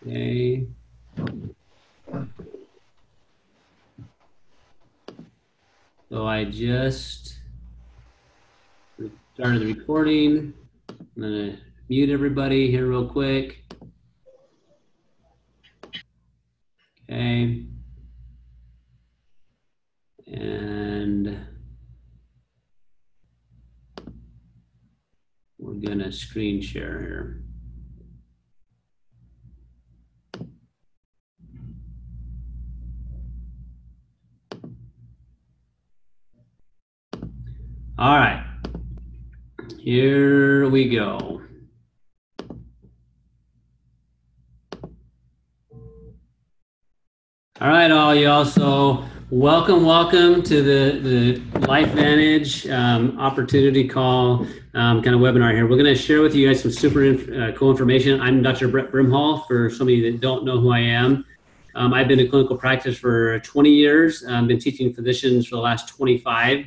Okay. So I just started the recording. I'm gonna mute everybody here real quick. Okay. And we're gonna screen share here. All right, here we go. All right, all y'all. So welcome to the LifeVantage opportunity call kind of webinar here. We're going to share with you guys some super cool information. I'm Dr. Brimhall, for some of you that don't know who I am. I've been in clinical practice for 20 years. I've been teaching physicians for the last 25.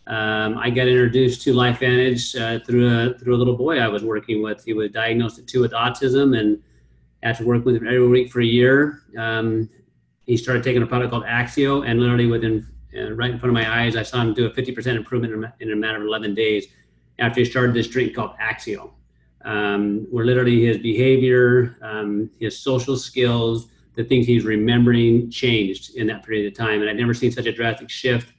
I got introduced to LifeVantage through a little boy I was working with. He was diagnosed at 2 with autism, and after working with him every week for a year, he started taking a product called Axio, and literally within right in front of my eyes, I saw him do a 50% improvement in a matter of 11 days after he started this drink called Axio, where literally his behavior, his social skills, the things he's remembering changed in that period of time. And I'd never seen such a drastic shift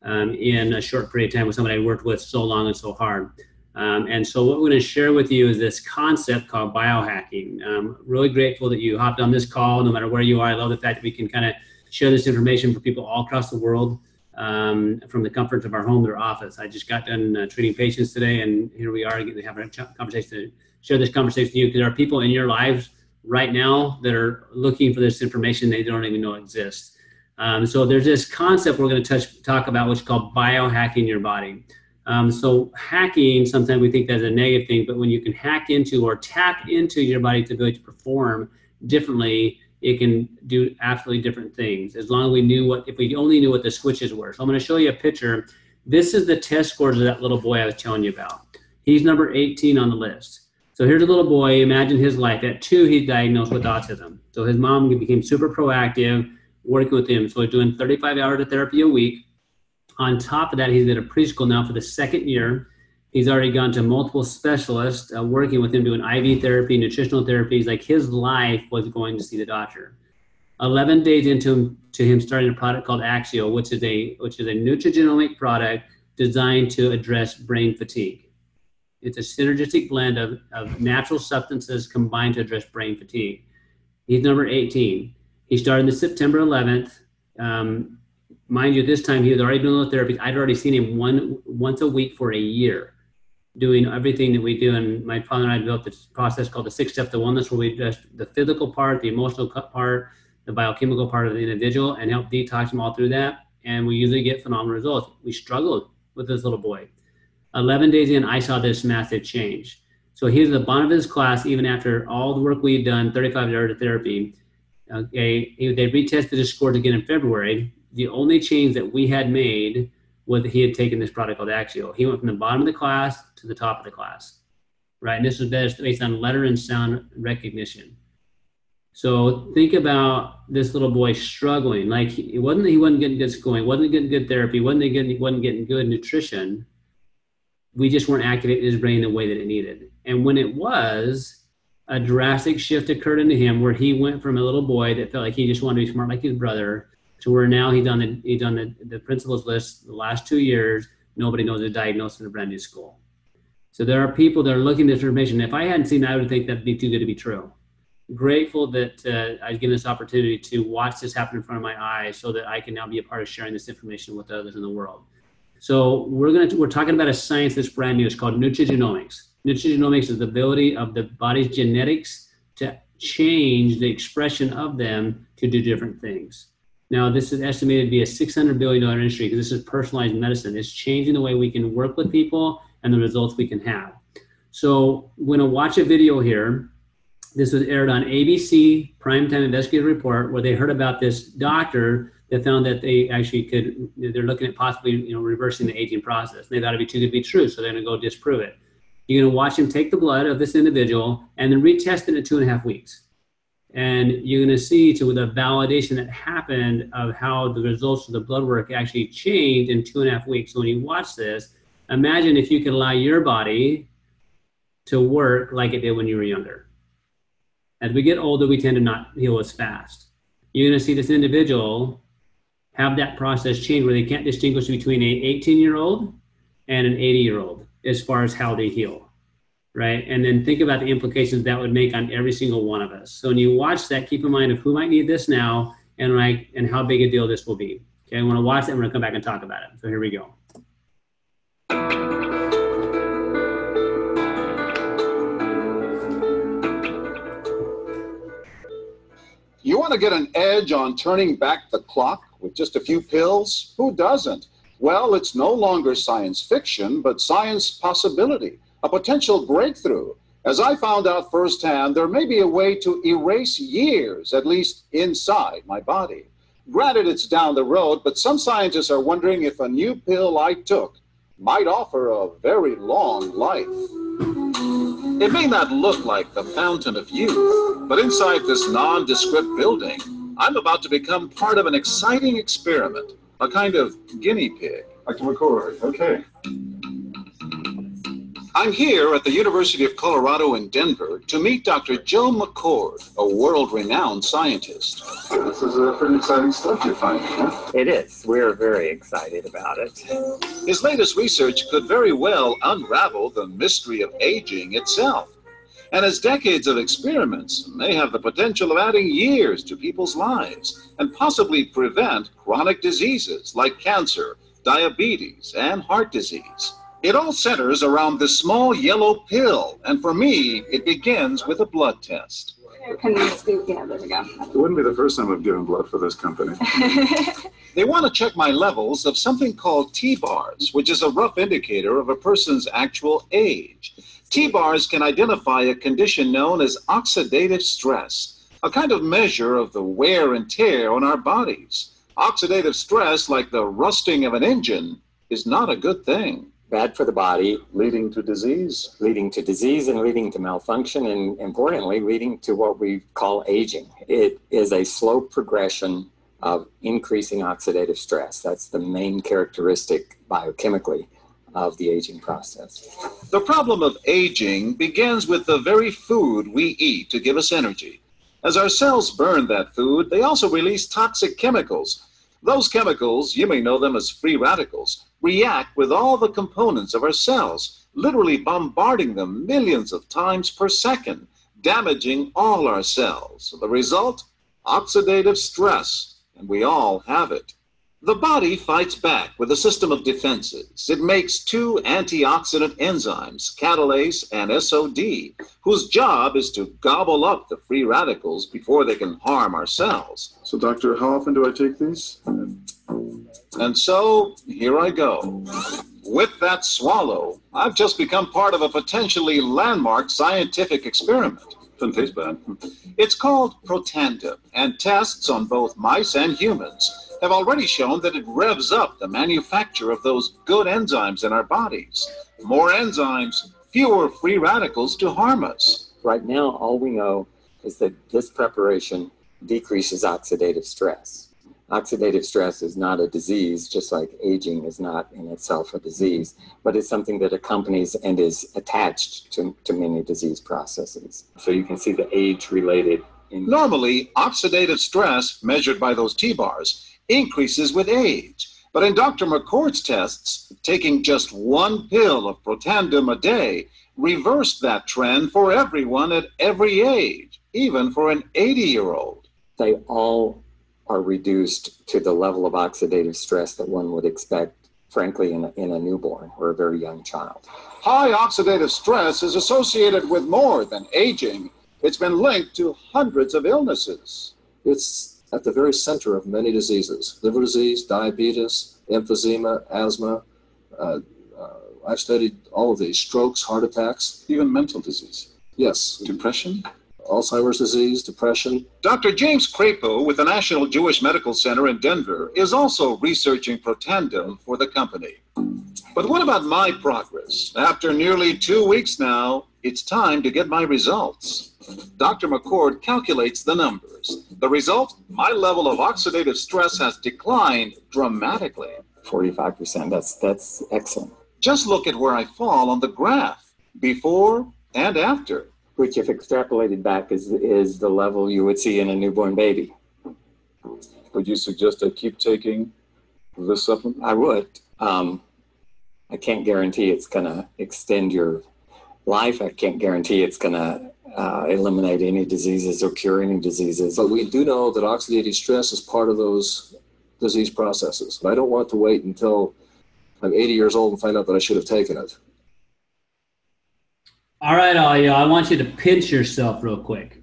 in a short period of time with somebody I worked with so long and so hard. And so what we're going to share with you is this concept called biohacking. Really grateful that you hopped on this call, no matter where you are. I love the fact that we can kind of share this information for people all across the world from the comforts of our home or office. I just got done treating patients today, and here we are having a conversation to share this conversation with you, because there are people in your lives right now that are looking for this information they don't even know exists. So there's this concept we're going to talk about, which is called biohacking your body. So hacking, sometimes we think that's a negative thing, but when you can hack into or tap into your body to be able to perform differently, it can do absolutely different things. As long as we knew if we only knew what the switches were. So I'm going to show you a picture. This is the test scores of that little boy I was telling you about. He's number 18 on the list. So here's a little boy. Imagine his life. At 2, he's diagnosed with autism. So his mom became super proactive, working with him. So he's doing 35 hours of therapy a week. On top of that, he's at a preschool now for the 2nd year. He's already gone to multiple specialists working with him, doing IV therapy, nutritional therapies. Like, his life was going to see the doctor. 11 days into him starting a product called Axio, which is a nutrigenomic product designed to address brain fatigue. It's a synergistic blend of natural substances combined to address brain fatigue. He's number 18. He started this September 11th. Mind you, this time he was already doing the therapy. I'd already seen him once a week for a year, doing everything that we do. And my father and I developed this process called the 6 Steps to Wellness, where we address the physical part, the emotional part, the biochemical part of the individual, and help detox them all through that. And we usually get phenomenal results. We struggled with this little boy. 11 days in, I saw this massive change. So he was at the bottom of his class, even after all the work we had done, 35 hours of therapy. Okay, they retested his scores again in February. The only change that we had made was that he had taken this product called Axio. He went from the bottom of the class to the top of the class, right? And this was based on letter and sound recognition. So think about this little boy struggling. Like, he wasn't getting good schooling, wasn't getting good therapy, wasn't getting good nutrition. We just weren't activating his brain the way that it needed. And when it was, a drastic shift occurred into him, where he went from a little boy that felt like he just wanted to be smart like his brother, to where now he's done the principals list the last 2 years. Nobody knows his diagnosis in a brand new school. So there are people that are looking at this information. If I hadn't seen that, I would think that'd be too good to be true. Grateful that I was given this opportunity to watch this happen in front of my eyes, so that I can now be a part of sharing this information with others in the world. So we're talking about a science that's brand new. It's called nutrigenomics. Nutrigenomics is the ability of the body's genetics to change the expression of them to do different things. Now, this is estimated to be a $600 billion industry, because this is personalized medicine. It's changing the way we can work with people and the results we can have. So we're going to watch a video here. This was aired on ABC Primetime Investigative Report, where they heard about this doctor that found that they actually they're looking at possibly reversing the aging process. They thought it'd be too good to be true, so they're going to go disprove it. You're going to watch him take the blood of this individual and then retest it in 2.5 weeks. And you're going to see to the validation that happened of how the results of the blood work actually changed in 2.5 weeks. So when you watch this, imagine if you could allow your body to work like it did when you were younger. As we get older, we tend to not heal as fast. You're going to see this individual have that process change where they can't distinguish between an 18-year-old and an 80-year-old as far as how they heal, right? And then think about the implications that would make on every single one of us. So when you watch that, keep in mind of who might need this now and how big a deal this will be. Okay, I want to watch that and we're going to come back and talk about it. So here we go. You want to get an edge on turning back the clock with just a few pills? Who doesn't? Well, it's no longer science fiction, but science possibility, a potential breakthrough. As I found out firsthand, there may be a way to erase years, at least inside my body. Granted, it's down the road, but some scientists are wondering if a new pill I took might offer a very long life. It may not look like the fountain of youth, but inside this nondescript building, I'm about to become part of an exciting experiment, a kind of guinea pig. Dr. McCord, okay. I'm here at the University of Colorado in Denver to meet Dr. Joe McCord, a world-renowned scientist. This is pretty exciting stuff you're finding, huh? It is. We're very excited about it. His latest research could very well unravel the mystery of aging itself. And his decades of experiments may have the potential of adding years to people's lives and possibly prevent chronic diseases like cancer, diabetes, and heart disease. It all centers around this small yellow pill, and for me, it begins with a blood test. Can we scoop? Yeah, there we go. It wouldn't be the first time I've given blood for this company. They want to check my levels of something called T-bars, which is a rough indicator of a person's actual age. T-bars can identify a condition known as oxidative stress, a kind of measure of the wear and tear on our bodies. Oxidative stress, like the rusting of an engine, is not a good thing. Bad for the body, Leading to disease. leading to disease and leading to malfunction, and importantly, leading to what we call aging. It is a slow progression of increasing oxidative stress. That's the main characteristic biochemically of the aging process. The problem of aging begins with the very food we eat to give us energy. As our cells burn that food, they also release toxic chemicals. Those chemicals, you may know them as free radicals, react with all the components of our cells, literally bombarding them millions of times per second, damaging all our cells. The result? Oxidative stress, and we all have it. The body fights back with a system of defenses. It makes two antioxidant enzymes, catalase and SOD, whose job is to gobble up the free radicals before they can harm our cells. So, doctor, how often do I take these? And so, here I go. With that swallow, I've just become part of a potentially landmark scientific experiment. Doesn't taste bad. It's called Protandim, and tests on both mice and humans have already shown that it revs up the manufacture of those good enzymes in our bodies. More enzymes, fewer free radicals to harm us. Right now, all we know is that this preparation decreases oxidative stress. Oxidative stress is not a disease, just like aging is not in itself a disease, but it's something that accompanies and is attached to many disease processes. So you can see the age-related. Normally, oxidative stress, measured by those T-bars, increases with age. But in Dr. McCord's tests, taking just one pill of Protandim a day reversed that trend for everyone at every age, even for an 80-year-old. They all are reduced to the level of oxidative stress that one would expect, frankly, in a newborn or a very young child. High oxidative stress is associated with more than aging. It's been linked to hundreds of illnesses. It's at the very center of many diseases: liver disease, diabetes, emphysema, asthma. I've studied all of these: strokes, heart attacks. Even mental disease. Yes. Depression? Alzheimer's disease, depression. Dr. James Crapo with the National Jewish Medical Center in Denver is also researching Protandim for the company. But what about my progress? After nearly 2 weeks now, it's time to get my results. Dr. McCord calculates the numbers. The result, my level of oxidative stress has declined dramatically. 45%, that's excellent. Just look at where I fall on the graph, before and after. Which, if extrapolated back, is the level you would see in a newborn baby. Would you suggest I keep taking this supplement? I would. I can't guarantee it's going to extend your life. I can't guarantee it's going to eliminate any diseases or cure any diseases. But we do know that oxidative stress is part of those disease processes. I don't want to wait until I'm 80 years old and find out that I should have taken it. All right, all y'all, I want you to pinch yourself real quick,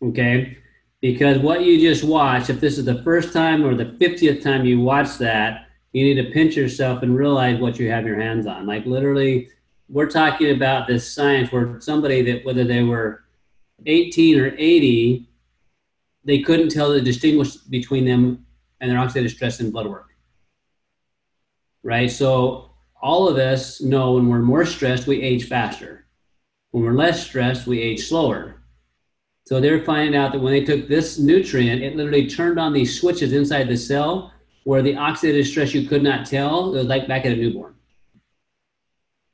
okay? Because what you just watched, if this is the first time or the 50th time you watch that, you need to pinch yourself and realize what you have your hands on. Like literally, we're talking about this science where somebody that, whether they were 18 or 80, they couldn't tell the distinguish between them and their oxidative stress and blood work, right? So all of us know when we're more stressed, we age faster. When we're less stressed, we age slower. So they're finding out that when they took this nutrient, it literally turned on these switches inside the cell where the oxidative stress you could not tell, it was like back at a newborn.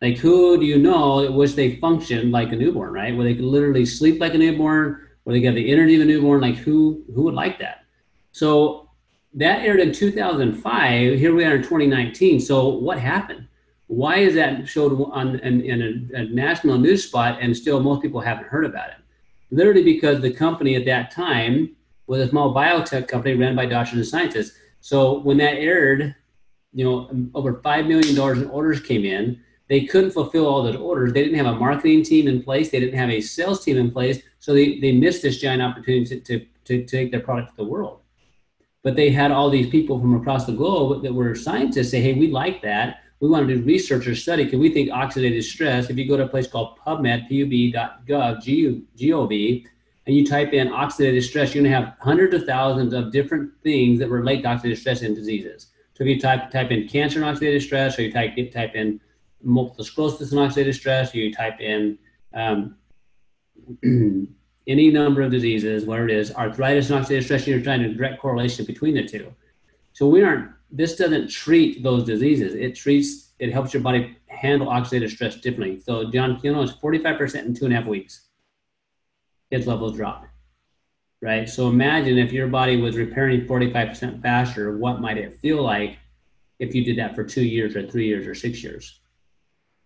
Like who do you know that wish they functioned like a newborn, right? Where they could literally sleep like a newborn, where they got the energy of a newborn, like who would like that? So that aired in 2005, here we are in 2019. So what happened? Why is that showed in a national news spot and still most people haven't heard about it? Literally because the company at that time was a small biotech company ran by doctors and scientists. So when that aired, over $5 million in orders came in. They couldn't fulfill all those orders. They didn't have a marketing team in place. They didn't have a sales team in place. So they missed this giant opportunity to take their product to the world. But they had all these people from across the globe that were scientists say, hey, we like that. We want to do research or study because we think oxidative stress, if you go to a place called PubMed, pub.gov, G-O-V, and you type in oxidative stress, you're going to have hundreds of thousands of different things that relate to oxidative stress and diseases. So if you type in cancer and oxidative stress, or you type in multiple sclerosis and oxidative stress, or you type in any number of diseases, whatever it is, arthritis and oxidative stress, you're trying to direct correlation between the two. So this doesn't treat those diseases. It helps your body handle oxidative stress differently. So John, it's 45% in 2.5 weeks. Its levels drop, right? So imagine if your body was repairing 45% faster, what might it feel like if you did that for 2 years or 3 years or 6 years?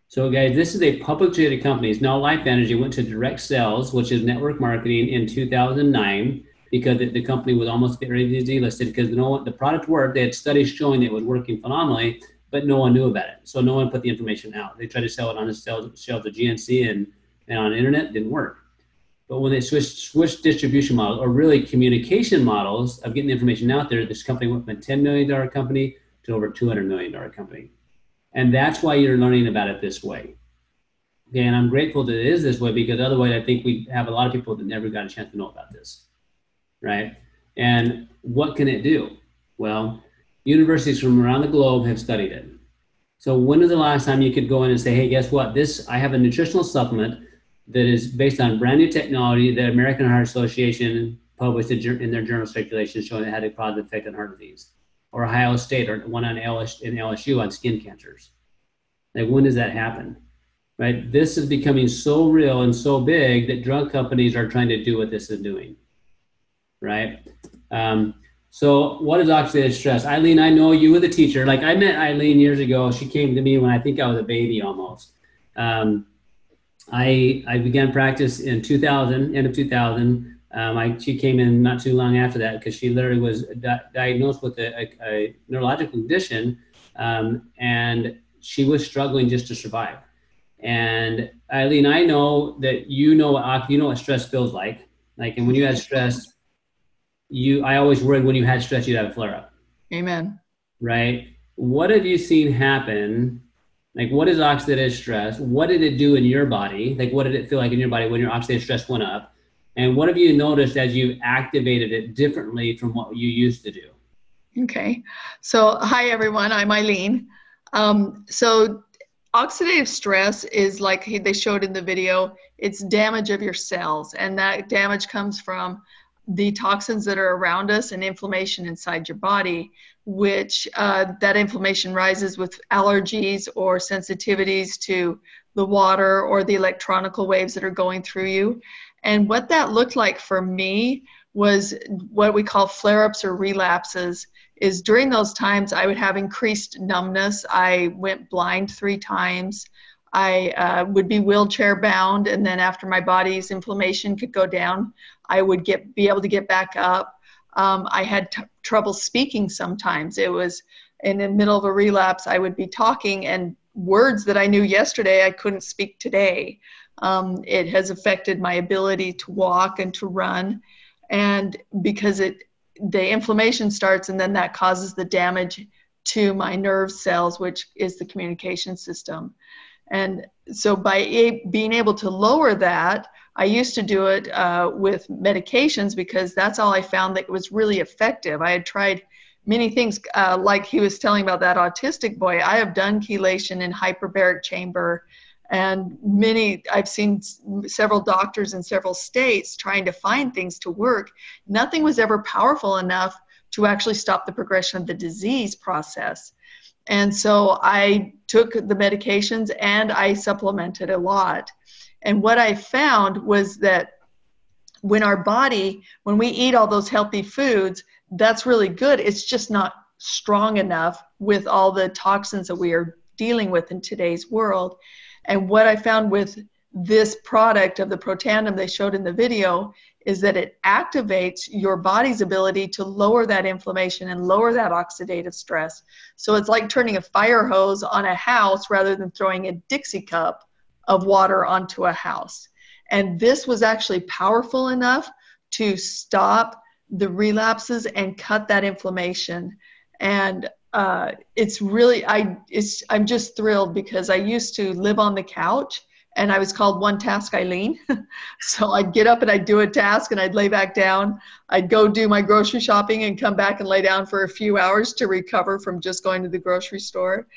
So guys, this is a publicly traded company. Now Life Energy went to direct sales, which is network marketing, in 2009. Because the company was almost ready to be delisted because the product worked. They had studies showing it was working phenomenally, but no one knew about it. So no one put the information out. They tried to sell it on the shelves of GNC and on the internet, didn't work. But when they switched distribution models, or really communication models of getting the information out there, this company went from a $10 million company to over $200 million company. And that's why you're learning about it this way. Okay, and I'm grateful that it is this way because otherwise I think we have a lot of people that never got a chance to know about this. Right? And what can it do? Well, universities from around the globe have studied it. So when was the last time you could go in and say, hey, guess what? I have a nutritional supplement that is based on brand new technology that American Heart Association published in their journal Circulation showing it had a positive effect on heart disease. Or Ohio State, or one in LSU on skin cancers. Like when does that happen? Right? This is becoming so real and so big that drug companies are trying to do what this is doing. Right? So what is oxidative stress? Eileen, I know you were the teacher. Like I met Eileen years ago. She came to me when I think I was a baby almost. I began practice in 2000, end of 2000. She came in not too long after that because she literally was diagnosed with a neurological condition, and she was struggling just to survive. And Eileen, I know that you know what stress feels like. Like, and when you had stress, I always worried when you had stress, you'd have a flare up. Amen. Right? What have you seen happen? Like, what is oxidative stress? What did it do in your body? Like, what did it feel like in your body when your oxidative stress went up? And what have you noticed as you activated it differently from what you used to do? Okay. So, hi, everyone. I'm Eileen. So Oxidative stress is like they showed in the video, it's damage of your cells, and that damage comes from the toxins that are around us and inflammation inside your body, which that inflammation rises with allergies or sensitivities to the water or the electronical waves that are going through you. And what that looked like for me was what we call flare-ups or relapses. Is during those times I would have increased numbness. I went blind 3 times. I would be wheelchair bound, and then after my body's inflammation could go down, I would be able to get back up. I had trouble speaking sometimes. It was in the middle of a relapse, I would be talking, and words that I knew yesterday I couldn't speak today. It has affected my ability to walk and to run, and because the inflammation starts, and then that causes the damage to my nerve cells, which is the communication system. And so by being able to lower that, I used to do it with medications, because that's all I found that was really effective. I had tried many things, like he was telling about that autistic boy. I have done chelation in hyperbaric chamber, and I've seen several doctors in several states trying to find things to work. Nothing was ever powerful enough to actually stop the progression of the disease process. And so I took the medications and I supplemented a lot. And what I found was that when we eat all those healthy foods, that's really good. It's just not strong enough with all the toxins that we are dealing with in today's world. And what I found with this product of the Protandim they showed in the video is that it activates your body's ability to lower that inflammation and lower that oxidative stress. So it's like turning a fire hose on a house rather than throwing a Dixie cup of water onto a house. And this was actually powerful enough to stop the relapses and cut that inflammation. And it's really, I'm just thrilled, because I used to live on the couch and I was called One Task Ilene. So I'd get up and I'd do a task and I'd lay back down. I'd go do my grocery shopping and come back and lay down for a few hours to recover from just going to the grocery store.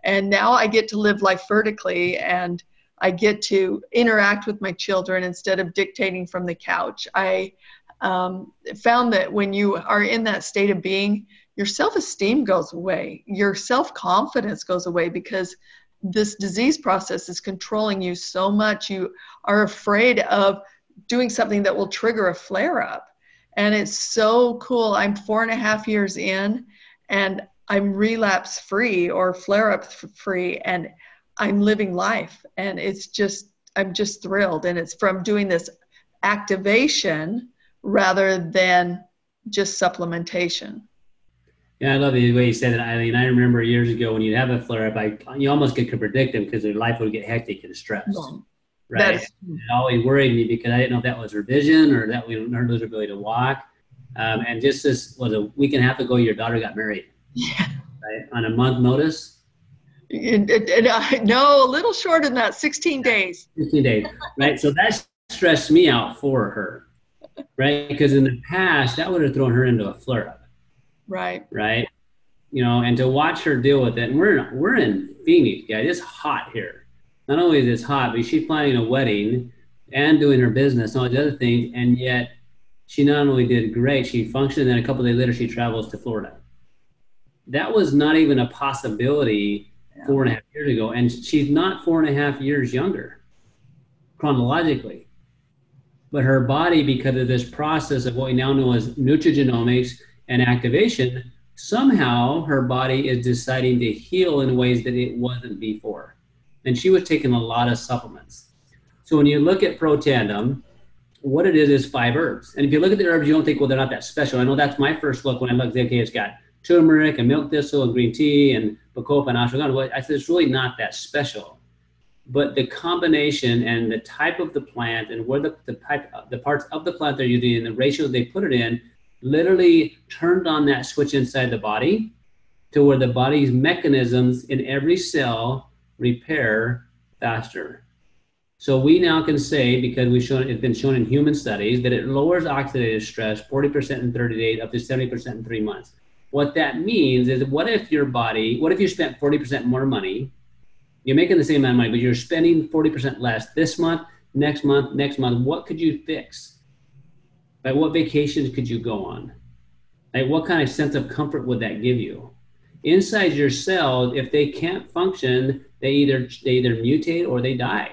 And now I get to live life vertically, and I get to interact with my children instead of dictating from the couch. I found that when you are in that state of being, your self-esteem goes away. Your self-confidence goes away, because this disease process is controlling you so much. You are afraid of doing something that will trigger a flare-up. And it's so cool. I'm 4.5 years in, and I'm relapse-free or flare-up-free, and I'm living life. And I'm just thrilled. And it's from doing this activation rather than just supplementation. Yeah, I love the way you said it, Eileen. I remember years ago when you'd have a flare-up, you almost could predict them, because their life would get hectic and stressed, right? It always worried me, because I didn't know if that was her vision or that we learned her ability to walk. And just this was a week and a half ago, your daughter got married, right? On a month notice. No, a little shorter than that, 16 days. 16 days, right? So that stressed me out for her, right? Because in the past, that would have thrown her into a flare-up. Right. You know, and to watch her deal with it. And we're in Phoenix, guys. It's hot here. Not only is it hot, but she's planning a wedding and doing her business and all the other things. And yet she not only did great, she functioned, and then a couple of days later she travels to Florida. That was not even a possibility 4.5 years ago. And she's not 4.5 years younger chronologically. But her body, because of this process of what we now know as nutrigenomics and activation, somehow her body is deciding to heal in ways that it wasn't before. And she was taking a lot of supplements. So when you look at Protandim, what it is 5 herbs. And if you look at the herbs, you don't think, well, they're not that special. I know that's my first look when I looked, okay, it's got turmeric and milk thistle and green tea and bacopa and ashwagandha. Well, I said, it's really not that special. But the combination and the type of the plant and where the parts of the plant they're using and the ratio they put it in literally turned on that switch inside the body to where the body's mechanisms in every cell repair faster. So we now can say, because it's been shown in human studies, that it lowers oxidative stress 40% in 30 days, up to 70% in 3 months. What that means is, what if you spent 40% more money, You're making the same amount of money, but you're spending 40% less this month, next month, next month. What could you fix? Like, what vacations could you go on? Like, what kind of sense of comfort would that give you? Inside your cells, if they can't function, they either mutate or they die.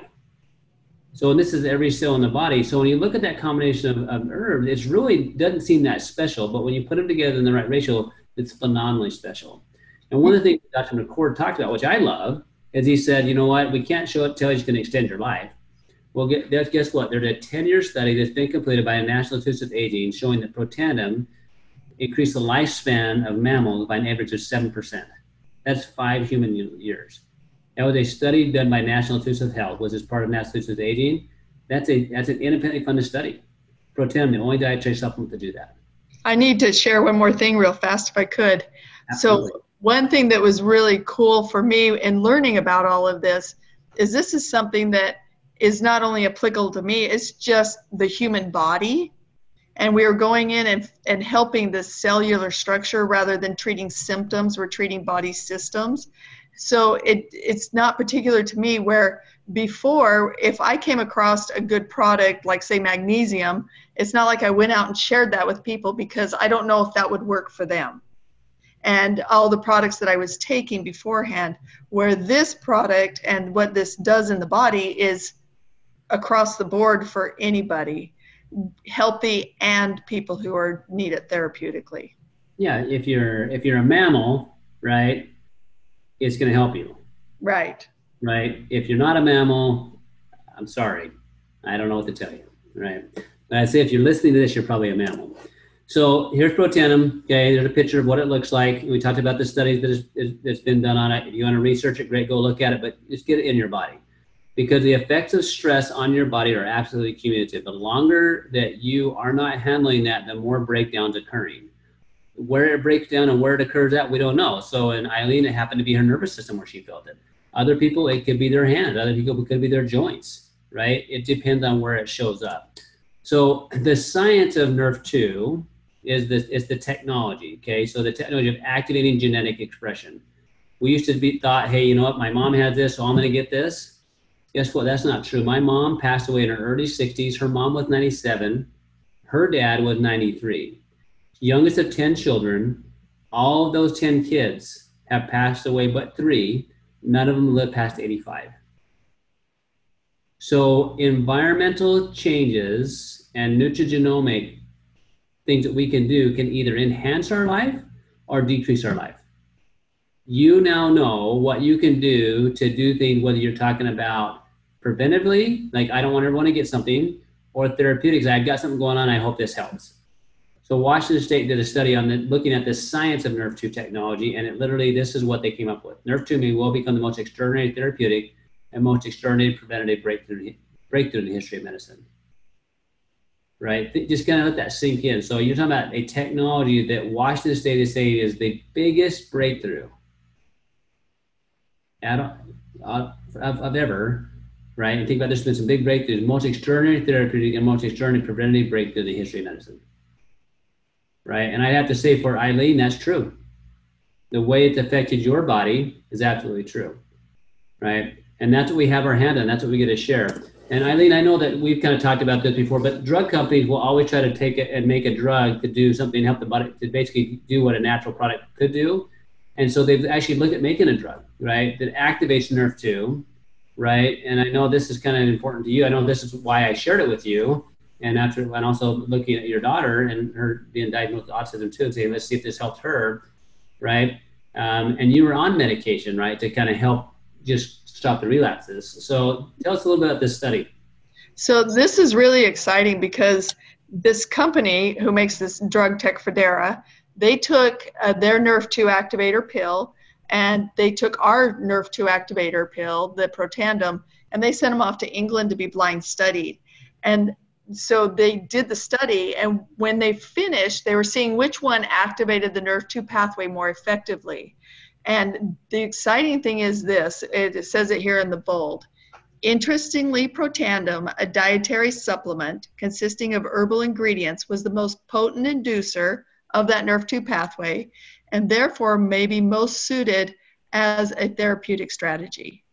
So this is every cell in the body. So when you look at that combination of herbs, it really doesn't seem that special, but when you put them together in the right ratio, it's phenomenally special. And one of the things Dr. McCord talked about, which I love, is he said, you know what, we can't tell you can extend your life. Well, guess what? There's a 10-year study that's been completed by the National Institute of Aging showing that Protandim increased the lifespan of mammals by an average of 7%. That's 5 human years. That was a study done by National Institute of Health, was as part of National Institute of Aging. That's an independently funded study. Protandim, the only dietary supplement to do that. I need to share one more thing real fast if I could. Absolutely. So one thing that was really cool for me in learning about all of this is something that is not only applicable to me, it's just the human body. And we are going in and helping the cellular structure rather than treating symptoms, we're treating body systems. So it's not particular to me, where before, if I came across a good product, like say magnesium, it's not like I went out and shared that with people because I don't know if that would work for them. And all the products that I was taking beforehand, where this product and what this does in the body is across the board for anybody, healthy and people who need it therapeutically. Yeah, if you're a mammal, right, it's going to help you. Right. Right. If you're not a mammal, I'm sorry, I don't know what to tell you. Right. But I'd say if you're listening to this, you're probably a mammal. So here's Protandim. Okay, there's a picture of what it looks like. We talked about the studies that's been done on it. If you want to research it, great, go look at it, but just get it in your body. Because the effects of stress on your body are absolutely cumulative. The longer that you are not handling that, the more breakdowns occurring. Where it breaks down and where it occurs at, we don't know. So in Ilene, it happened to be her nervous system where she felt it. Other people, it could be their hand. Other people, it could be their joints, right? It depends on where it shows up. So the science of Nerve2 is the technology, okay? So the technology of activating genetic expression. We used to be thought, hey, you know what? My mom had this, so I'm going to get this. Guess what? That's not true. My mom passed away in her early 60s. Her mom was 97. Her dad was 93. Youngest of 10 children. All of those 10 kids have passed away but 3. None of them lived past 85. So environmental changes and nutrigenomic things that we can do can either enhance our life or decrease our life. You now know what you can do to do things, whether you're talking about preventively, like I don't want everyone to get something, or therapeutics, I've got something going on, I hope this helps. So Washington State did a study on looking at the science of Nerve2 technology, and it literally, this is what they came up with. Nerve2 may well become the most extraordinary therapeutic and most extraordinary preventative breakthrough in the history of medicine. Right? Just kind of let that sink in. So you're talking about a technology that Washington State is saying is the biggest breakthrough of ever, right? And think about, there's been some big breakthroughs, most extraordinary therapeutic and most extraordinary preventative breakthrough in the history of medicine. Right? And I have to say for Ilene, that's true. The way it's affected your body is absolutely true. Right? And that's what we have our hand on. That's what we get to share. And Ilene, I know that we've kind of talked about this before, but drug companies will always try to take it and make a drug to do something, help the body to basically do what a natural product could do. And so they've actually looked at making a drug, right, that activates Nerve2, right? And I know this is kind of important to you. I know this is why I shared it with you. And also looking at your daughter and her being diagnosed with autism too, and saying, let's see if this helps her, right? And you were on medication, right, to kind of help just stop the relapses. So tell us a little bit about this study. So this is really exciting because this company who makes this drug Tecfidera, they took their Nerve2 activator pill, and they took our Nerve2 activator pill, the Protandim, and they sent them off to England to be blind studied. And so they did the study, and when they finished, they were seeing which one activated the Nerve2 pathway more effectively. And the exciting thing is this, it says it here in the bold. Interestingly, Protandim, a dietary supplement consisting of herbal ingredients, was the most potent inducer of that Nerve2 pathway, and therefore may be most suited as a therapeutic strategy.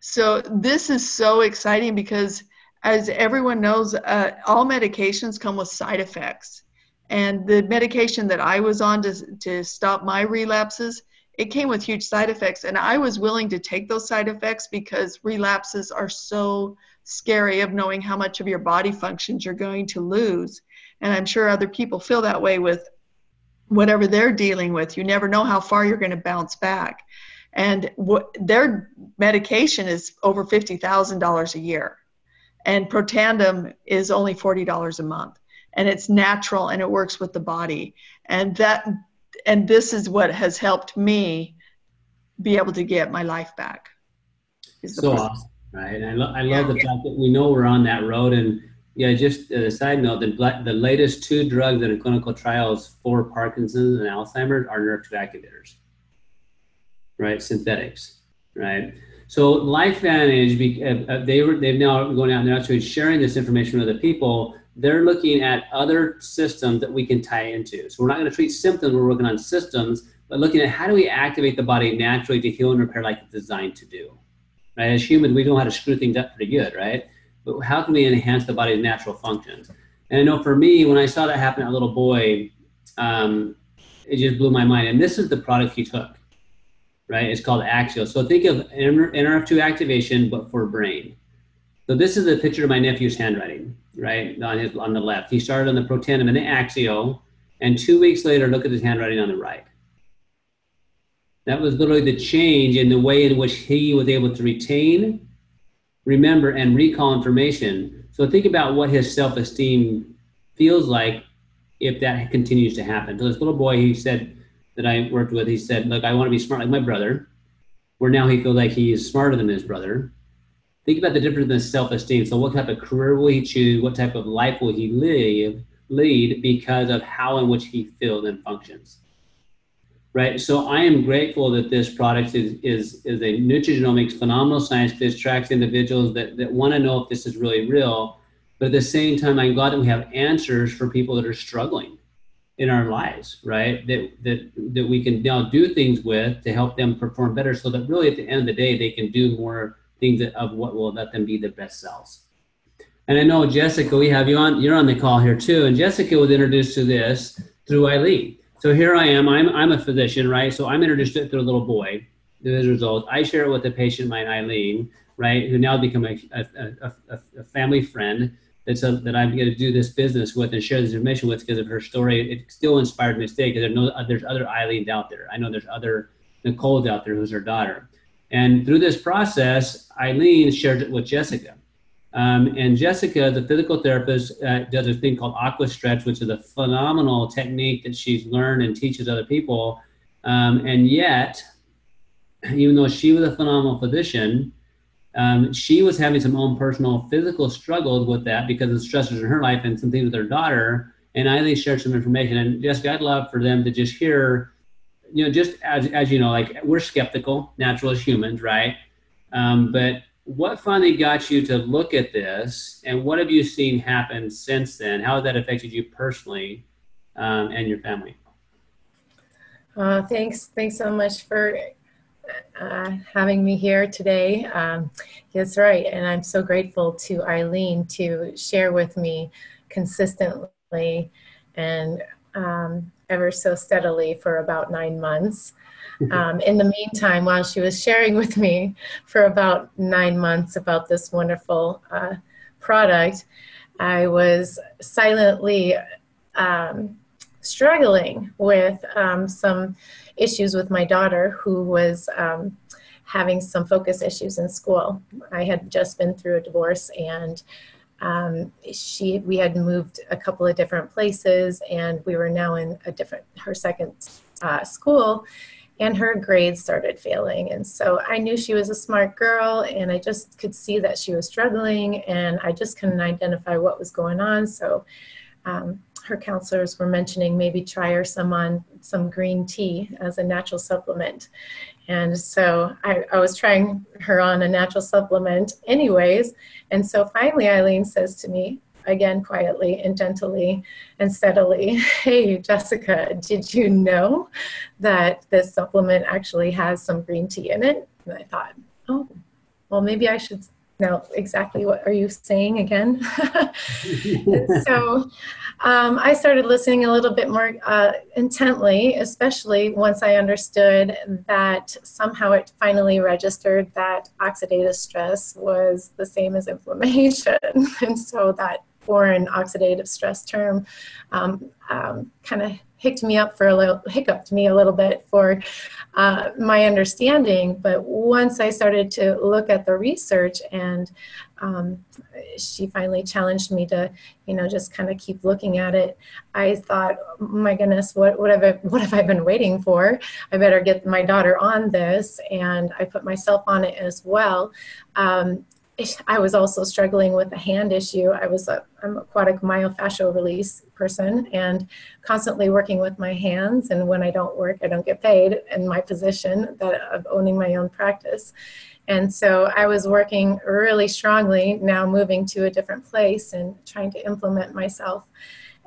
So this is so exciting because, as everyone knows, all medications come with side effects. And the medication that I was on to stop my relapses, it came with huge side effects. And I was willing to take those side effects because relapses are so scary, of knowing how much of your body functions you're going to lose. And I'm sure other people feel that way with whatever they're dealing with. You never know how far you're going to bounce back. And their medication is over $50,000 a year. And Protandim is only $40 a month. And it's natural and it works with the body. And this is what has helped me be able to get my life back. So awesome, right? And I love the fact that we know we're on that road. And yeah, just as a side note, the latest 2 drugs that are in clinical trials for Parkinson's and Alzheimer's are nerve 2 activators, right? Synthetics, right? So LifeVantage, they've now going out and they're actually sharing this information with other people. They're looking at other systems that we can tie into. So we're not going to treat symptoms, we're working on systems, but looking at how do we activate the body naturally to heal and repair like it's designed to do. Right? As humans, we know how to screw things up pretty good, right? But how can we enhance the body's natural functions? And I know for me, when I saw that happen to a little boy, it just blew my mind. And this is the product he took, right? It's called Axial. So think of NRF2 activation, but for brain. So this is a picture of my nephew's handwriting, right? On the left. He started on the Protandim and the Axial, and 2 weeks later, look at his handwriting on the right. That was literally the change in the way in which he was able to retain, remember, and recall information. So think about what his self-esteem feels like if that continues to happen. So this little boy, he said, that I worked with, he said, look, I want to be smart like my brother, where now he feels like he is smarter than his brother. Think about the difference in self-esteem. So what type of career will he choose? What type of life will he lead because of how in which he feels and functions? Right. So I am grateful that this product is a nutrigenomics phenomenal science that tracks individuals that want to know if this is really real. But at the same time, I'm glad that we have answers for people that are struggling in our lives, right? That we can now do things with to help them perform better, so that really at the end of the day, they can do more things of what will let them be their best selves. And I know, Jessica, we have you on, you're on the call here too. And Jessica was introduced to this through Ilene. So here I am, I'm a physician, right? So I'm introduced to it through a little boy, those results. I share it with a patient, mine, Ilene, right? Who now become a family friend that I'm going to do this business with and share this information with because of her story. It still inspired me to stay because there's other Ilenes out there. I know there's other Nicoles out there who's her daughter. And through this process, Ilene shared it with Jessica. And Jessica, the physical therapist, does a thing called Aquastretch, which is a phenomenal technique that she's learned and teaches other people. And yet, even though she was a phenomenal physician, she was having some own personal physical struggles with that because of the stressors in her life and some things with her daughter. And Ilene shared some information. And Jessica, I'd love for them to just hear, just as you know, like we're skeptical, natural as humans, right? But what finally got you to look at this, and what have you seen happen since then? How has that affected you personally and your family? Thanks so much for having me here today. That's right, and I'm so grateful to Ilene to share with me consistently and ever so steadily for about 9 months. In the meantime, while she was sharing with me for about 9 months about this wonderful product, I was silently struggling with some issues with my daughter, who was having some focus issues in school. I had just been through a divorce, and we had moved a couple of different places, and we were now in her second school. And her grades started failing. And so I knew she was a smart girl, and I just could see that she was struggling, and I just couldn't identify what was going on. So her counselors were mentioning maybe try her some green tea as a natural supplement. And so I was trying her on a natural supplement anyways. And so finally Ilene says to me, again, quietly and gently and steadily, hey, Jessica, did you know that this supplement actually has some green tea in it? And I thought, oh, well, maybe I should know exactly what are you saying again. So I started listening a little bit more intently, especially once I understood that somehow it finally registered that oxidative stress was the same as inflammation. And so that foreign oxidative stress term kind of hiccuped me a little bit for my understanding. But once I started to look at the research, and she finally challenged me to, just kind of keep looking at it, I thought, oh my goodness, what have I been waiting for? I better get my daughter on this, and I put myself on it as well. I was also struggling with a hand issue. I'm an aquatic myofascial release person, and constantly working with my hands. And when I don't work, I don't get paid in my position of owning my own practice. And so I was working really strongly, now moving to a different place and trying to implement myself.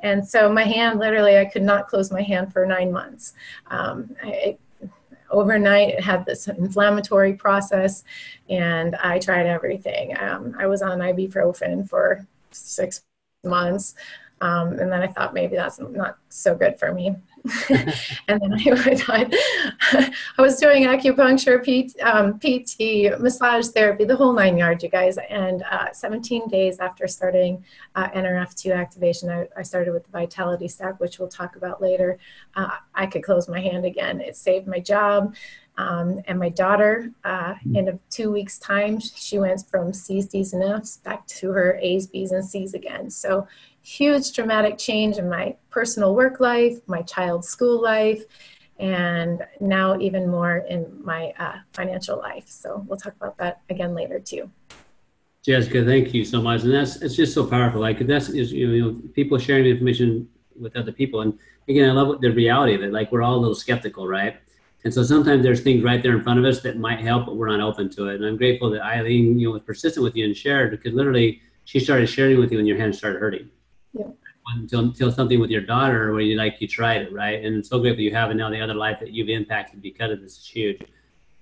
And so my hand, literally, I could not close my hand for 9 months. Overnight, it had this inflammatory process, and I tried everything. I was on ibuprofen for 6 months, and then I thought maybe that's not so good for me. And then I was doing acupuncture, PT, massage therapy, the whole 9 yards, you guys. And 17 days after starting NRF2 activation, I started with the Vitality Stack, which we'll talk about later. I could close my hand again. It saved my job. And my daughter, in 2 weeks' time, she went from C's, D's, and F's back to her A's, B's, and C's again. So huge dramatic change in my personal work life, my child's school life, and now even more in my financial life. So we'll talk about that again later too. Jessica, thank you so much. And it's just so powerful. Like people sharing the information with other people. And again, I love the reality of it. Like, we're all a little skeptical, right? And so sometimes there's things right there in front of us that might help, but we're not open to it. And I'm grateful that Eileen, was persistent with you and shared, because literally she started sharing with you and your hands started hurting. Yeah. Until something with your daughter where you tried it, right? And I'm so grateful you have, and now the other life that you've impacted because of this is huge.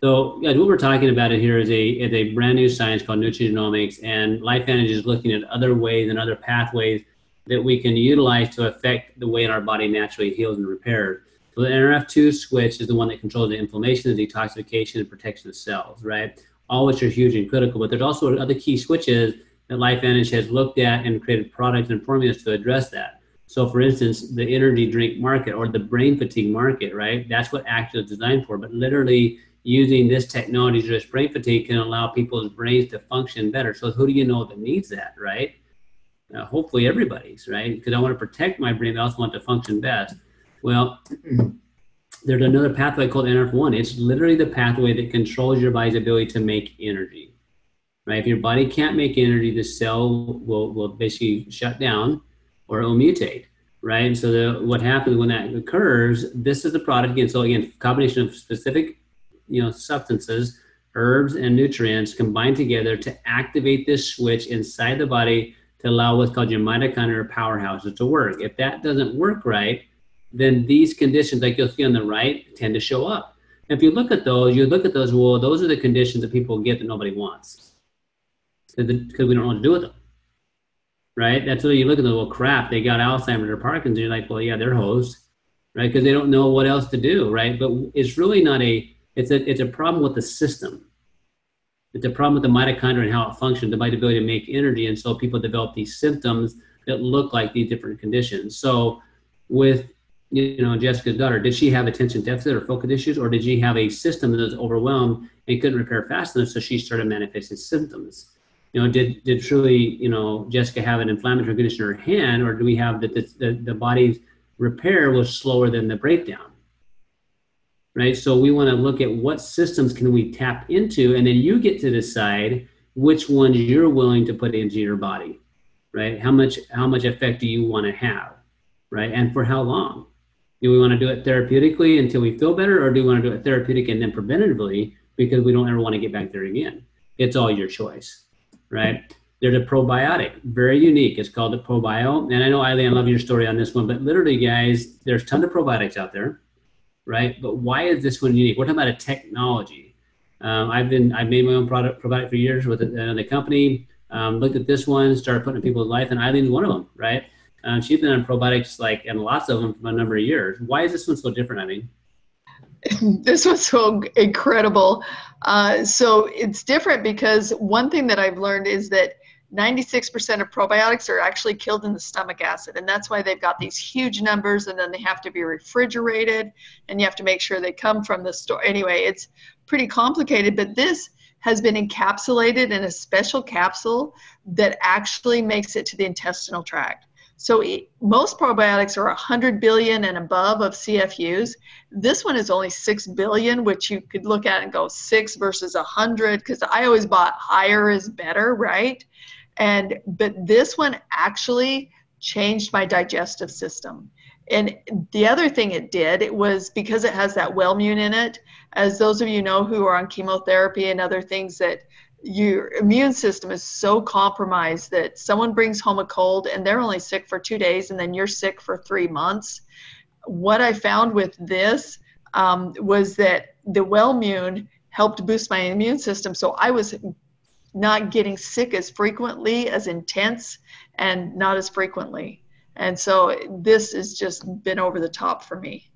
So guys, what we're talking about here is a brand new science called nutrigenomics, and LifeVantage is looking at other ways and other pathways that we can utilize to affect the way our body naturally heals and repairs. So the NRF2 switch is the one that controls the inflammation, the detoxification, and protection of cells, right? All which are huge and critical, but there's also other key switches that LifeVantage has looked at and created products and formulas to address that. So for instance, the energy drink market or the brain fatigue market, right? That's what ACT is designed for, but literally using this technology to address brain fatigue can allow people's brains to function better. So who do you know that needs that, right? Hopefully everybody's, right? Because I want to protect my brain, but I also want it to function best. Well, there's another pathway called NRF1. It's literally the pathway that controls your body's ability to make energy. Right? If your body can't make energy, the cell will basically shut down or it will mutate, right? And so what happens when that occurs, this is the product again. So again, combination of specific, substances, herbs and nutrients combined together to activate this switch inside the body to allow what's called your mitochondrial powerhouses to work. If that doesn't work right, then these conditions, like you'll see on the right, tend to show up. And if you look at those, well, those are the conditions that people get that nobody wants. Because we don't know what to do with them, right? That's why you look at them, well, crap, they got Alzheimer's or Parkinson's. You're like, well, yeah, they're hosed, right? Because they don't know what else to do, right? But it's really not it's a problem with the system. It's a problem with the mitochondria and how it functions, the body's ability to make energy. And so people develop these symptoms that look like these different conditions. So with, Jessica's daughter, did she have attention deficit or focus issues, or did she have a system that was overwhelmed and couldn't repair fast enough, so she started manifesting symptoms? Did truly, Jessica have an inflammatory condition in her hand, or do we have that the body's repair was slower than the breakdown, right? So we want to look at what systems can we tap into, and then you get to decide which ones you're willing to put into your body, right? How much effect do you want to have, right? And for how long? Do we want to do it therapeutically until we feel better, or do we want to do it therapeutic and then preventatively because we don't ever want to get back there again? It's all your choice. Right? There's a probiotic, very unique. It's called the Probio. And I know, Eileen, I love your story on this one, but literally, guys, there's tons of probiotics out there, right? But why is this one unique? We're talking about a technology. I've made my own probiotic for years with another company. Looked at this one, started putting it in people's life, and Eileen's one of them, right? She's been on probiotics and lots of them for a number of years. Why is this one so different, Eileen? This was so incredible. So it's different because one thing that I've learned is that 96% of probiotics are actually killed in the stomach acid, and that's why they've got these huge numbers, and then they have to be refrigerated, and you have to make sure they come from the store. Anyway, it's pretty complicated, but this has been encapsulated in a special capsule that actually makes it to the intestinal tract. So most probiotics are 100 billion and above of CFUs. This one is only 6 billion, which you could look at and go 6 versus 100, because I always bought higher is better, right? But this one actually changed my digestive system. And the other thing it was because it has that Wellmune in it, as those of you know who are on chemotherapy and other things, that your immune system is so compromised that someone brings home a cold and they're only sick for 2 days and then you're sick for 3 months. What I found with this was that the Wellmune helped boost my immune system. So I was not getting sick as frequently, as intense, and not as frequently. And so this has just been over the top for me.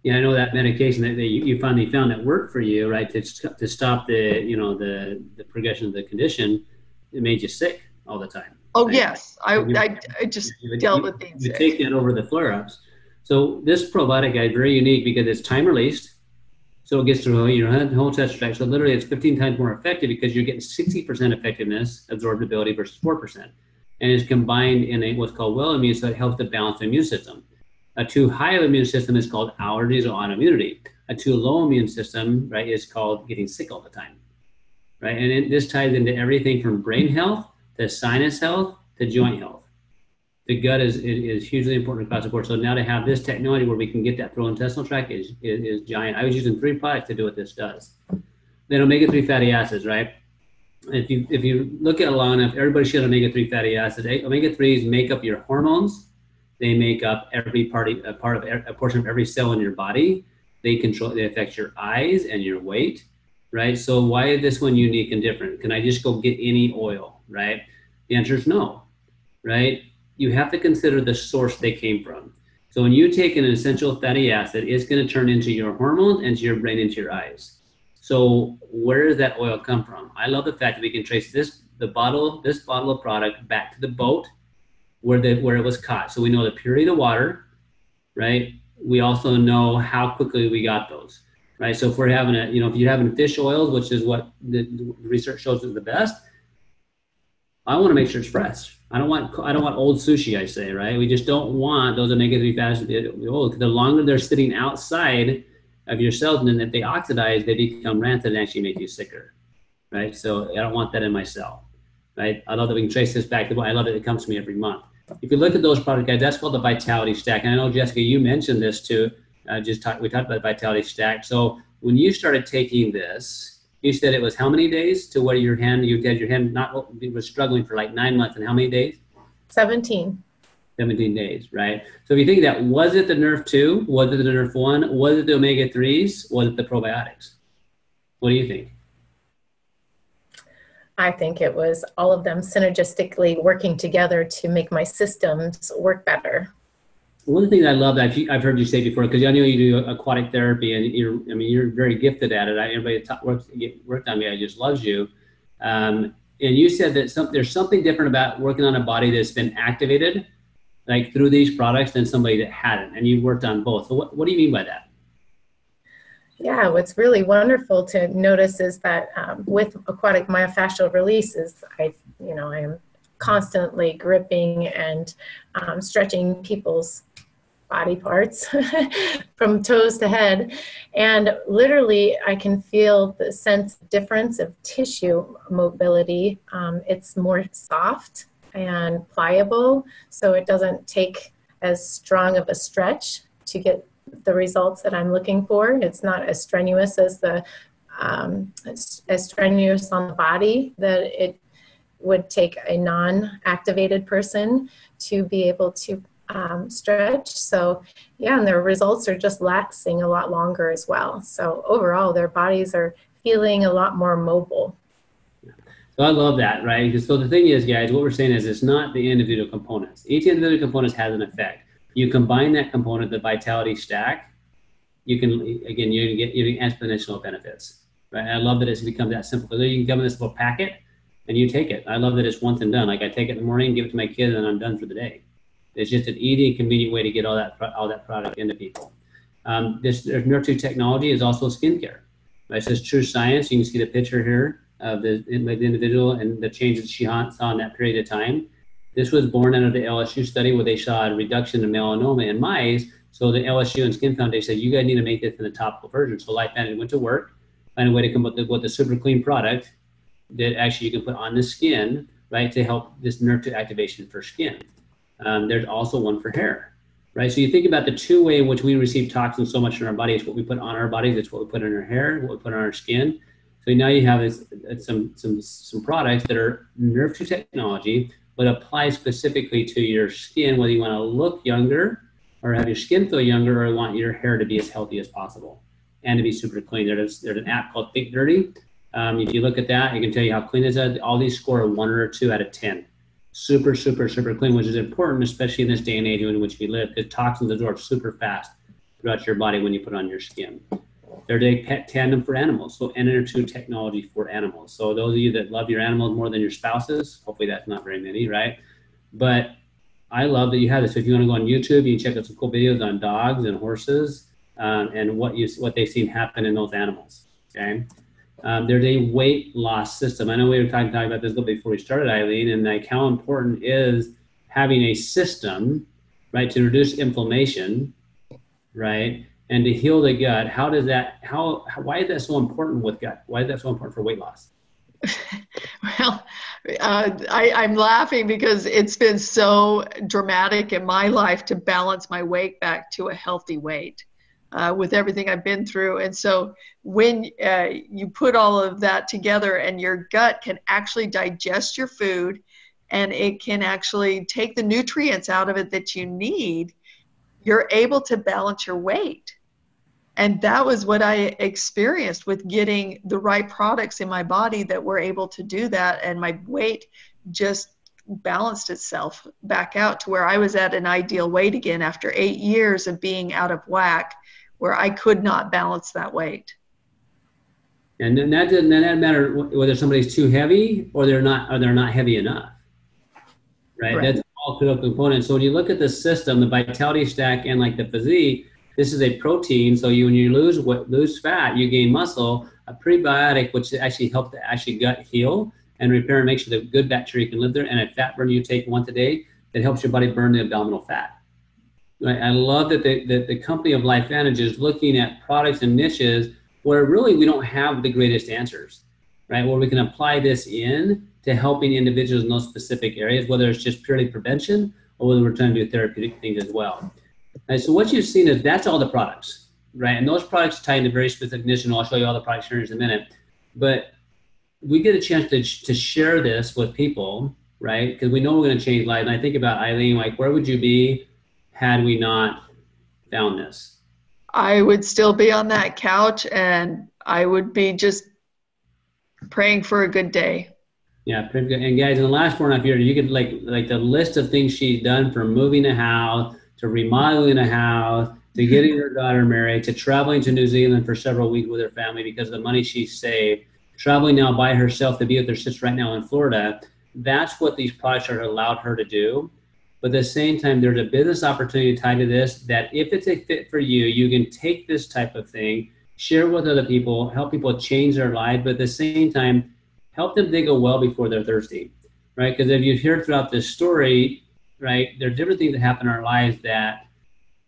Yeah, I know that medication that you finally found that worked for you, right? To stop the progression of the condition, it made you sick all the time. Oh, right? Yes, I just dealt with being sick. You take that over the flare-ups. So this probiotic guide is very unique because it's time released. So it gets through your whole intestinal tract. So literally it's 15 times more effective because you're getting 60% effectiveness, absorbability versus 4%. And it's combined in what's called well immune, so it helps to balance the immune system. A too high of immune system is called allergies or autoimmunity. A too low immune system, right, is called getting sick all the time, right? And this ties into everything from brain health to sinus health to joint health. The gut is hugely important across the board. So now to have this technology where we can get that through intestinal tract is giant. I was using 3 products to do what this does. Then omega-3 fatty acids, right? If you look at it long enough, everybody should have omega-3 fatty acids. Omega-3s make up your hormones. They make up a portion of every cell in your body. They affect your eyes and your weight, right? So why is this one unique and different? Can I just go get any oil, right? The answer is no, right? You have to consider the source they came from. So when you take an essential fatty acid, it's going to turn into your hormones, into your brain, into your eyes. So where does that oil come from? I love the fact that we can trace this bottle of product back to the boat where it was caught. So we know the purity of the water, right? We also know how quickly we got those, right? So if we're having if you're having fish oils, which is what the research shows is the best, I want to make sure it's fresh. I don't want old sushi, I say, right? We just don't want those omega-3 fatty acids to be old. The longer they're sitting outside of your cells, and then if they oxidize, they become rancid and actually make you sicker, right? So I don't want that in my cell, right? I love that we can trace this back to. I love that it comes to me every month. If you look at those product guides, that's called the Vitality Stack. And I know, Jessica, you mentioned this too. We talked about the Vitality Stack. So when you started taking this, you said it was how many days to where you had your hand was struggling for like 9 months, and how many days? 17 days, right? So if you think that, was it the Nerf 2? Was it the Nerf 1? Was it the omega-3s? Was it the probiotics? What do you think? I think it was all of them synergistically working together to make my systems work better. One of the things I love that I've heard you say before, because I know you do aquatic therapy, and you're very gifted at it. Everybody worked on me, I just loves you. And you said that there's something different about working on a body that's been activated, like through these products, than somebody that hadn't. And you worked on both. So what do you mean by that? Yeah, what's really wonderful to notice is that with aquatic myofascial releases, I am constantly gripping and stretching people's body parts from toes to head. And literally, I can feel the difference of tissue mobility. It's more soft and pliable, so it doesn't take as strong of a stretch to get the results that I'm looking for. It's not as strenuous as strenuous on the body that it would take a non-activated person to be able to stretch. So yeah, and their results are just lasting a lot longer as well. So overall, their bodies are feeling a lot more mobile. So I love that, right? So the thing is, guys, what we're saying is it's not the individual components. Each individual component has an effect. You combine that component, the vitality stack, you can, again, you're getting exponential benefits, right? I love that it's become that simple. So you can come in this little packet and you take it. I love that it's once and done. Like I take it in the morning, give it to my kids, and I'm done for the day. It's just an easy, convenient way to get all that product into people. This Nurture technology is also skincare. Right? It says true science. You can see the picture here of the individual and the changes she saw in that period of time. This was born out of the LSU study where they saw a reduction in melanoma in mice. So the LSU and Skin Foundation said, you guys need to make this in a topical version. So LifeVantage went to work, find a way to come up with a super clean product that actually you can put on the skin, right, to help this nurture activation for skin. There's also one for hair, right? So you think about the two way in which we receive toxins so much in our body. It's what we put on our bodies, it's what we put in our hair, what we put on our skin. So now you have some products that are nurture technology, but apply specifically to your skin, whether you want to look younger or have your skin feel younger or want your hair to be as healthy as possible and to be super clean. There's an app called Think Dirty. If you look at that, it can tell you how clean it is. All these score a 1 or 2 out of 10. Super, super, super clean, which is important, especially in this day and age in which we live, because toxins absorb super fast throughout your body when you put it on your skin. They're a pet tandem for animals, so N or 2 technology for animals. So those of you that love your animals more than your spouses, hopefully that's not very many, right? But I love that you have this. So if you want to go on YouTube, you can check out some cool videos on dogs and horses and what they've seen happen in those animals, okay? There's a weight loss system. I know we were talking about this a little bit before we started, Eileen, and like how important is having a system, right, to reduce inflammation, right, and to heal the gut. How does that, why is that so important with gut? Why is that so important for weight loss? Well, I'm laughing because it's been so dramatic in my life to balance my weight back to a healthy weight with everything I've been through. And so when you put all of that together and your gut can actually digest your food and it can actually take the nutrients out of it that you need, you're able to balance your weight. And that was what I experienced with getting the right products in my body that were able to do that. And my weight just balanced itself back out to where I was at an ideal weight again after 8 years of being out of whack, where I could not balance that weight. And then that doesn't matter whether somebody's too heavy or they're not heavy enough, right? That's all critical components. So when you look at the system, the vitality stack and like the physique, this is a protein, so when you lose fat, you gain muscle. A prebiotic, which actually helps the gut heal and repair and make sure that good bacteria can live there, and a fat burner you take once a day that helps your body burn the abdominal fat. Right? I love that the company of LifeVantage is looking at products and niches where really we don't have the greatest answers, right? Where we can apply this in to helping individuals in those specific areas, whether it's just purely prevention or whether we're trying to do therapeutic things as well. Right, so what you've seen is that's all the products, right? And those products tie into very specific niche, and I'll show you all the products here in a minute. But we get a chance to share this with people, right? Because we know we're going to change lives. And I think about Eileen, like, where would you be had we not found this? I would still be on that couch, and I would be just praying for a good day. Yeah, pretty good. And guys, in the last 4.5 years, you could like the list of things she's done, from moving a house to remodeling a house, to getting her daughter married, to traveling to New Zealand for several weeks with her family because of the money she saved, traveling now by herself to be with her sister right now in Florida. That's what these products are allowed her to do. But at the same time, there's a business opportunity tied to this that if it's a fit for you, you can take this type of thing, share with other people, help people change their lives, but at the same time, help them dig a well before they're thirsty, right? Because if you hear throughout this story, right, there are different things that happen in our lives that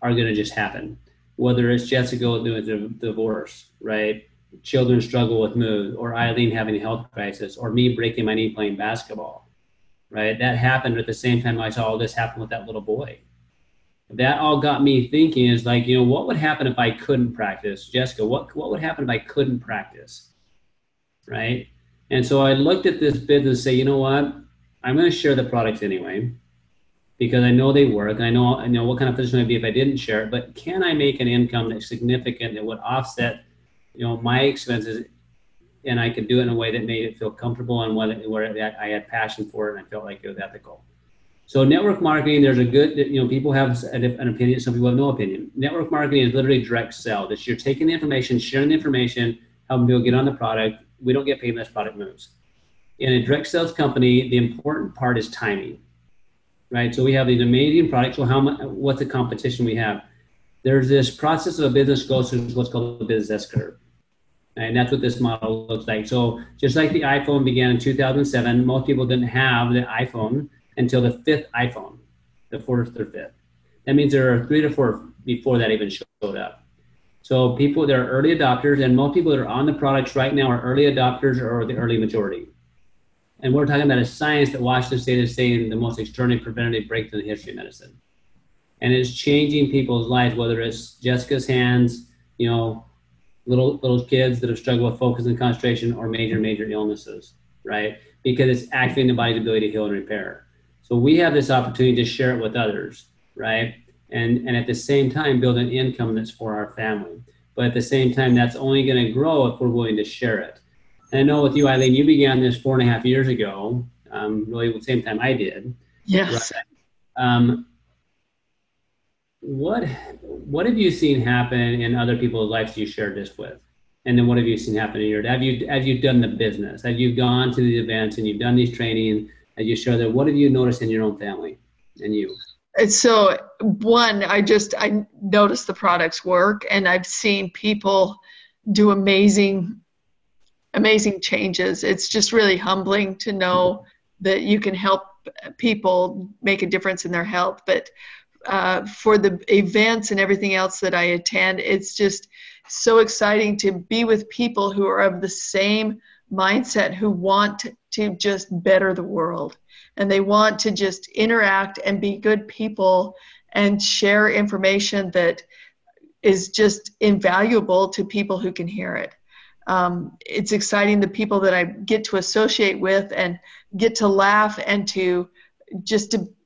are going to just happen. Whether it's Jessica doing a divorce, right, children struggle with mood, or Eileen having a health crisis, or me breaking my knee playing basketball, right? That happened at the same time I saw all this happen with that little boy. That all got me thinking is like, you know, what would happen if I couldn't practice? Jessica, what would happen if I couldn't practice, right? And so I looked at this business and say, you know what, I'm going to share the products anyway, because I know they work, and I know what kind of position I'd be if I didn't share it, but can I make an income that's significant that would offset, you know, my expenses and I could do it in a way that made it feel comfortable and where I had passion for it and I felt like it was ethical. So network marketing, there's a good, people have an opinion, some people have no opinion. Network marketing is literally direct sell. That you're taking the information, sharing the information, helping people get on the product. We don't get paid unless product moves. In a direct sales company, the important part is timing, right? So we have these amazing products. So what's the competition we have? There's this process of a business goes through what's called the business S-curve. And that's what this model looks like. So just like the iPhone began in 2007, most people didn't have the iPhone until the fifth iPhone, the fourth or fifth. That means there are 3 to 4 before that even showed up. So people that are early adopters, and most people that are on the products right now are early adopters or the early majority. And we're talking about a science that Washington State is saying the most extraordinary preventative breakthrough in the history of medicine. And it's changing people's lives, whether it's Jessica's hands, little kids that have struggled with focus and concentration, or major illnesses, right? Because it's activating the body's ability to heal and repair. So we have this opportunity to share it with others, right? And at the same time, build an income that's for our family. But at the same time, that's only going to grow if we're willing to share it. And I know with you, Ilene, you began this 4.5 years ago, really at the same time I did. Yes. Right? What have you seen happen in other people's lives you shared this with? And then what have you seen happen in your, have you done the business? Have you gone to the events and you've done these training? As you share that, what have you noticed in your own family and you? So one, I noticed the products work, and I've seen people do amazing changes. It's just really humbling to know that you can help people make a difference in their health. But for the events and everything else that I attend, it's just so exciting to be with people who are of the same mindset, who want to just better the world, and they want to just interact and be good people and share information that is just invaluable to people who can hear it. It's exciting, the people that I get to associate with and get to laugh and to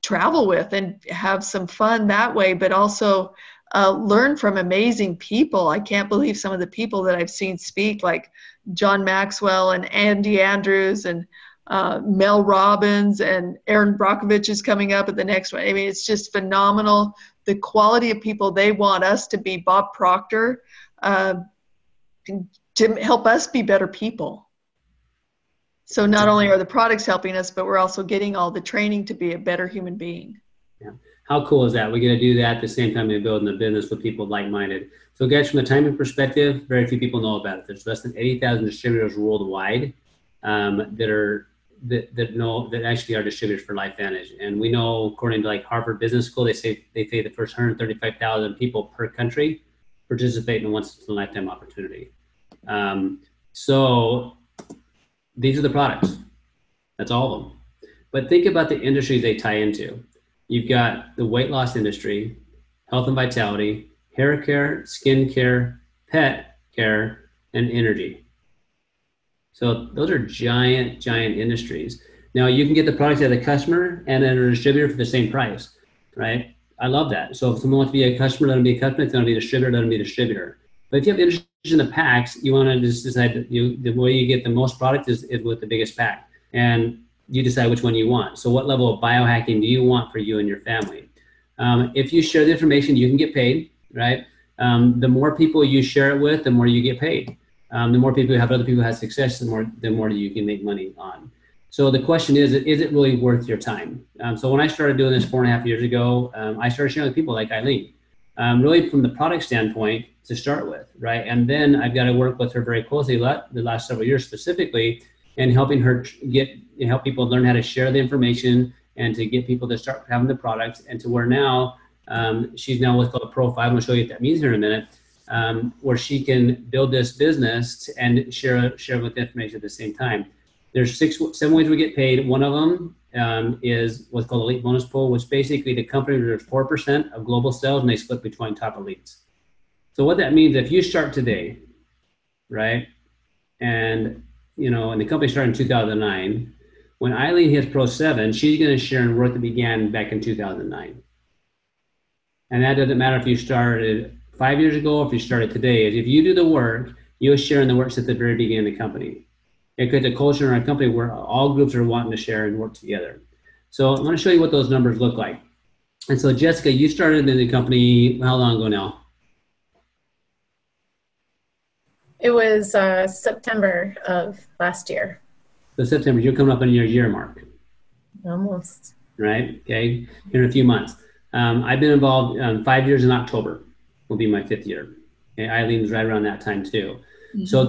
travel with and have some fun that way, but also learn from amazing people. I can't believe some of the people that I've seen speak, like John Maxwell and Andy Andrews and Mel Robbins, and Aaron Brockovich is coming up at the next one. I mean, it's just phenomenal. The quality of people they want us to be. Bob Proctor, to help us be better people. So not only are the products helping us, but we're also getting all the training to be a better human being. Yeah. How cool is that? We're going to do that at the same time we're building a business with people like-minded. So guys, from a timing perspective, very few people know about it. There's less than 80,000 distributors worldwide that actually are distributors for LifeVantage. And we know, according to like Harvard Business School, they say the first 135,000 people per country participate in a once-in-a-lifetime opportunity. So these are the products. That's all of them. But think about the industries they tie into. You've got the weight loss industry, health and vitality, hair care, skin care, pet care, and energy. So those are giant industries. Now you can get the products at the customer and at a distributor for the same price, right? I love that. So if someone wants to be a customer, let them be a customer. If they want to be a distributor, let them be a distributor. But if you have interest in the packs, you want to just decide that the way you get the most product is with the biggest pack. And you decide which one you want. So what level of biohacking do you want for you and your family? If you share the information, you can get paid, right? The more people you share it with, the more you get paid. The more people have, other people have success, the more you can make money on. So the question is it really worth your time? So when I started doing this 4.5 years ago, I started sharing with people like Ilene, really from the product standpoint to start with, right? And then I've got to work with her very closely the last several years specifically, and helping her help people learn how to share the information and to get people to start having the products, and to where now she's now what's called a profile. I'm going to show you what that means here in a minute, where she can build this business and share with the information at the same time. There's 7 ways we get paid. One of them is what's called elite bonus pool, which basically the company reserves 4% of global sales, and they split between top elites. So what that means, if you start today, right, and the company started in 2009. When Ilene hits Pro 7, she's going to share in work that began back in 2009. And that doesn't matter if you started 5 years ago or if you started today. If you do the work, you'll share in the works at the very beginning of the company. It creates a culture in our company where all groups are wanting to share and work together. So I'm going to show you what those numbers look like. And so Jessica, you started in the company how long ago now? It was September of last year. So September, you're coming up on your year mark. Almost. Right, okay, in a few months. I've been involved 5 years in October, will be my 5th year. Okay, Eileen's right around that time too. Mm-hmm. So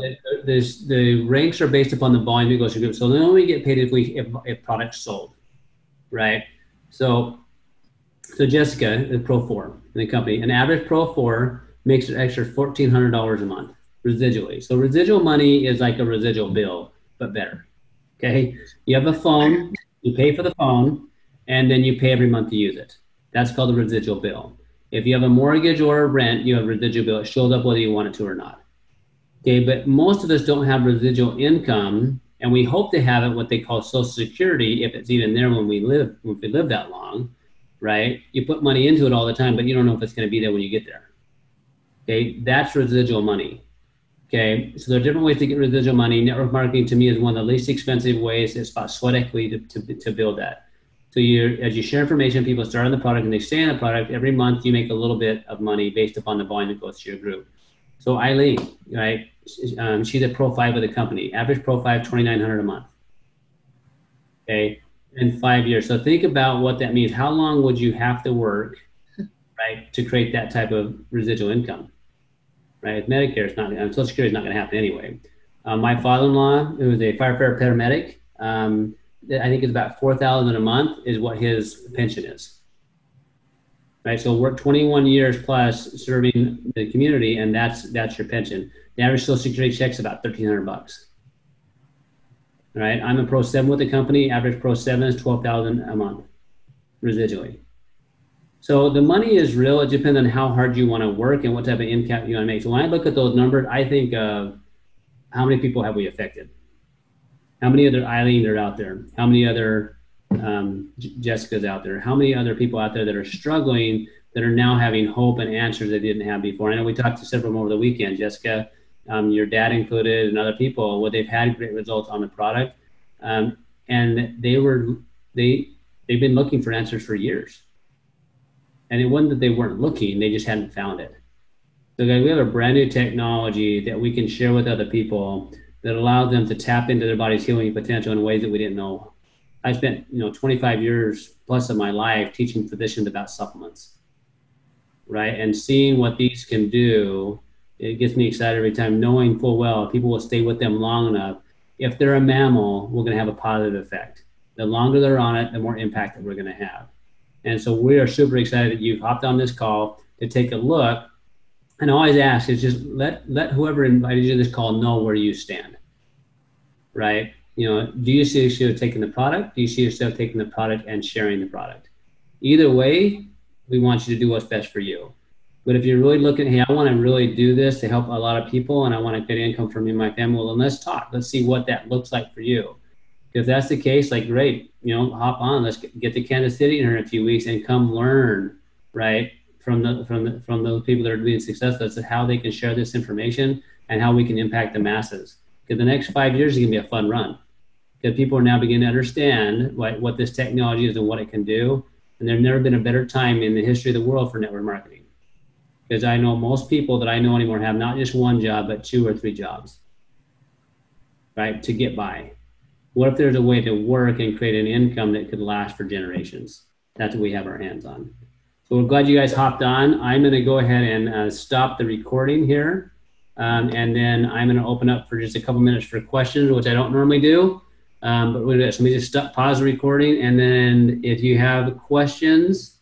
the ranks are based upon the volume that goes to group. So then we get paid if products sold, right? So Jessica, the Pro 4 in the company, an average Pro 4 makes an extra $1,400 a month residually. So residual money is like a residual bill, but better. Okay, you have a phone, you pay for the phone, and then you pay every month to use it. That's called a residual bill. If you have a mortgage or a rent, you have a residual bill. It shows up whether you want it to or not. Okay, but most of us don't have residual income, and we hope to have it what they call Social Security, if it's even there when we live that long, right? You put money into it all the time, but you don't know if it's going to be there when you get there. Okay, that's residual money. Okay, so there are different ways to get residual money. Network marketing to me is one of the least expensive ways. It's about sweat equity to build that. So as you share information, people start on the product and they stay on the product. Every month you make a little bit of money based upon the volume that goes to your group. So Eileen, right? She's a Pro 5 of the company. Average Pro 5, $2,900 a month. Okay, in 5 years. So think about what that means. How long would you have to work, right, to create that type of residual income? Right, Medicare is not, Social Security is not going to happen anyway. My father-in-law, who is a firefighter paramedic, I think it's about $4,000 a month is what his pension is. Right, so work 21 years plus serving the community, and that's your pension. The average Social Security check is about $1,300. Right, I'm a Pro 7 with the company. Average Pro 7 is $12,000 a month, residually. So the money is real. It depends on how hard you want to work and what type of impact you want to make. So when I look at those numbers, I think of how many people have we affected? How many other Eileen are out there? How many other Jessica's out there? How many other people out there that are struggling that are now having hope and answers they didn't have before? I know we talked to several over the weekend, Jessica, your dad included, and other people, where they've had great results on the product. And they've been looking for answers for years. And it wasn't that they weren't looking, they just hadn't found it. So guys, we have a brand new technology that we can share with other people that allows them to tap into their body's healing potential in ways that we didn't know. I spent 25 years plus of my life teaching physicians about supplements, right? And seeing what these can do, it gets me excited every time, knowing full well people will stay with them long enough. If they're a mammal, we're gonna have a positive effect. The longer they're on it, the more impact that we're gonna have. And so we are super excited that you've hopped on this call to take a look. And I always ask is just let whoever invited you to this call know where you stand, right? Do you see yourself taking the product? Do you see yourself taking the product and sharing the product? Either way, we want you to do what's best for you. But if you're really looking, hey, I want to really do this to help a lot of people and I want to get income from me and my family, well, then let's talk. Let's see what that looks like for you. If that's the case, like, great, hop on. Let's get to Kansas City in a few weeks and come learn, right, from those people that are being successful as to how they can share this information and how we can impact the masses. Because the next 5 years is going to be a fun run. Because people are now beginning to understand what this technology is and what it can do. And there's never been a better time in the history of the world for network marketing. Because I know most people that I know anymore have not just one job, but 2 or 3 jobs, right, to get by. What if there's a way to work and create an income that could last for generations? That's what we have our hands on. So we're glad you guys hopped on. I'm going to go ahead and stop the recording here. And then I'm going to open up for just a couple minutes for questions, which I don't normally do. But so let me just pause the recording. And then if you have questions,